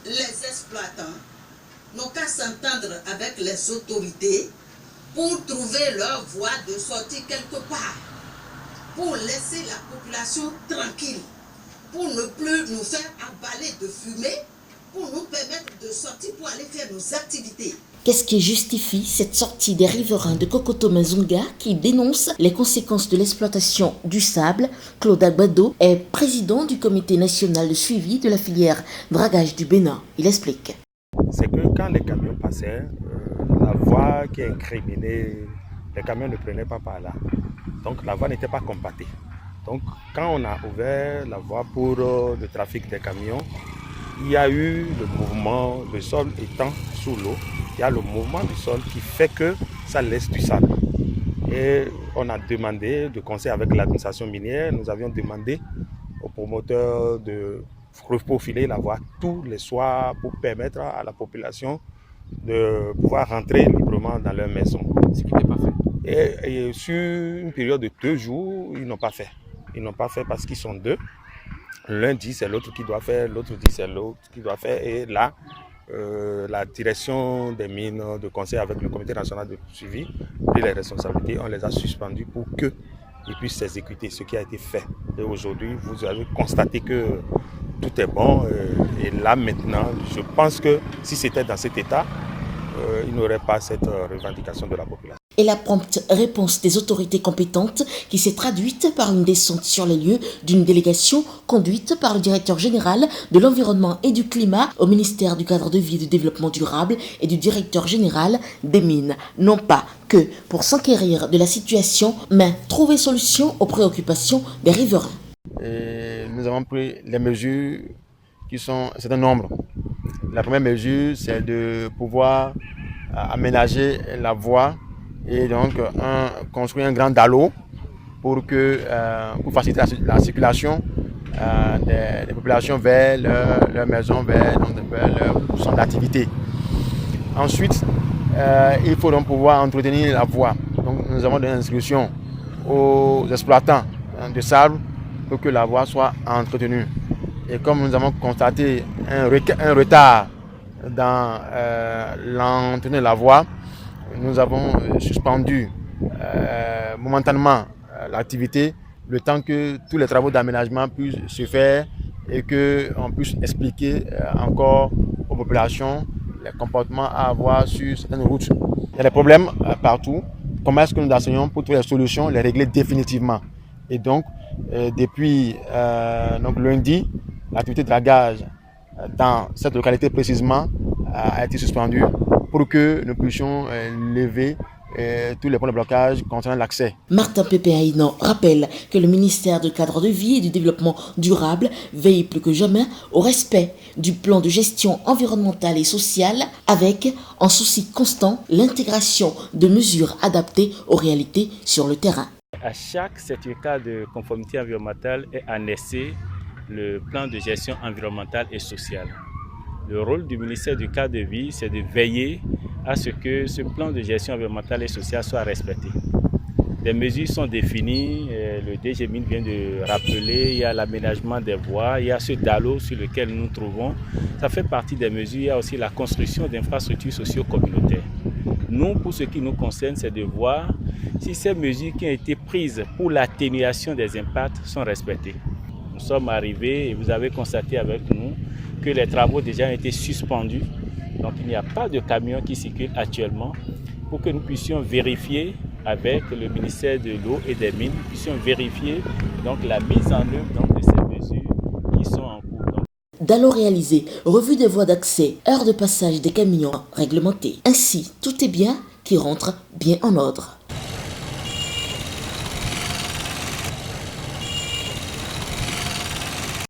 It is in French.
les exploitants n'ont qu'à s'entendre avec les autorités pour trouver leur voie de sortie quelque part, pour laisser la population tranquille, pour ne plus nous faire avaler de fumée, pour nous permettre de sortir pour aller faire nos activités. Qu'est-ce qui justifie cette sortie des riverains de Kokoto-Mazunga qui dénoncent les conséquences de l'exploitation du sable? Claude Agbado est président du comité national de suivi de la filière dragage du Bénin. Il explique. C'est que quand les camions passaient, la voie qui est incriminée, les camions ne prenaient pas par là. Donc la voie n'était pas compactée. Donc quand on a ouvert la voie pour le trafic des camions, il y a eu le mouvement, le sol étant sous l'eau, il y a le mouvement du sol qui fait que ça laisse du sable. Et on a demandé de conseil avec l'administration minière, nous avions demandé aux promoteurs de reprofiler la voie tous les soirs pour permettre à la population de pouvoir rentrer librement dans leur maison. Ce qui n'était pas fait. Et sur une période de 2 jours, ils n'ont pas fait. Ils n'ont pas fait parce qu'ils sont 2. L'un dit c'est l'autre qui doit faire, l'autre dit c'est l'autre qui doit faire. Et là, la direction des mines de conseil avec le comité national de suivi et les responsabilités, on les a suspendus pour qu'ils puissent s'exécuter ce qui a été fait. Et aujourd'hui, vous avez constaté que tout est bon. Et là maintenant, je pense que si c'était dans cet état, il n'y aurait pas cette revendication de la population. Et la prompte réponse des autorités compétentes qui s'est traduite par une descente sur les lieux d'une délégation conduite par le directeur général de l'environnement et du climat au ministère du cadre de vie et du développement durable et du directeur général des mines. Non pas que pour s'enquérir de la situation, mais trouver solution aux préoccupations des riverains. Et nous avons pris les mesures qui sont un certain nombre. La première mesure, c'est de pouvoir aménager la voie et donc construire un grand dallo pour faciliter la circulation des populations vers leur maison, vers leur centre d'activité. Ensuite, il faut donc pouvoir entretenir la voie. Donc, nous avons donné l'instruction aux exploitants de sable pour que la voie soit entretenue. Et comme nous avons constaté un retard dans l'entretien de la voie, nous avons suspendu momentanément l'activité le temps que tous les travaux d'aménagement puissent se faire et qu'on puisse expliquer encore aux populations les comportements à avoir sur certaines routes. Il y a des problèmes partout. Comment est-ce que nous enseignons pour trouver les solutions, les régler définitivement? Et donc, depuis lundi, l'activité de dragage dans cette localité précisément a été suspendue pour que nous puissions lever tous les points de blocage concernant l'accès. Martin Pépé-Aïnan rappelle que le ministère du cadre de vie et du développement durable veille plus que jamais au respect du plan de gestion environnementale et sociale avec, en souci constant, l'intégration de mesures adaptées aux réalités sur le terrain. À chaque certificat de conformité environnementale est annexé le plan de gestion environnementale et sociale. Le rôle du ministère du cadre de vie, c'est de veiller à ce que ce plan de gestion environnementale et sociale soit respecté. Des mesures sont définies, le DG Mines vient de rappeler, il y a l'aménagement des voies, il y a ce dallo sur lequel nous nous trouvons. Ça fait partie des mesures, il y a aussi la construction d'infrastructures socio-communautaires. Nous, pour ce qui nous concerne, c'est de voir si ces mesures qui ont été prises pour l'atténuation des impacts sont respectées. Nous sommes arrivés et vous avez constaté avec nous que les travaux déjà ont été suspendus. Donc il n'y a pas de camions qui circulent actuellement pour que nous puissions vérifier avec le ministère de l'eau et des mines, nous puissions vérifier donc, la mise en œuvre de ces mesures qui sont en cours. Dallo réalisé, revue des voies d'accès, heures de passage des camions réglementés. Ainsi, tout est bien qui rentre bien en ordre.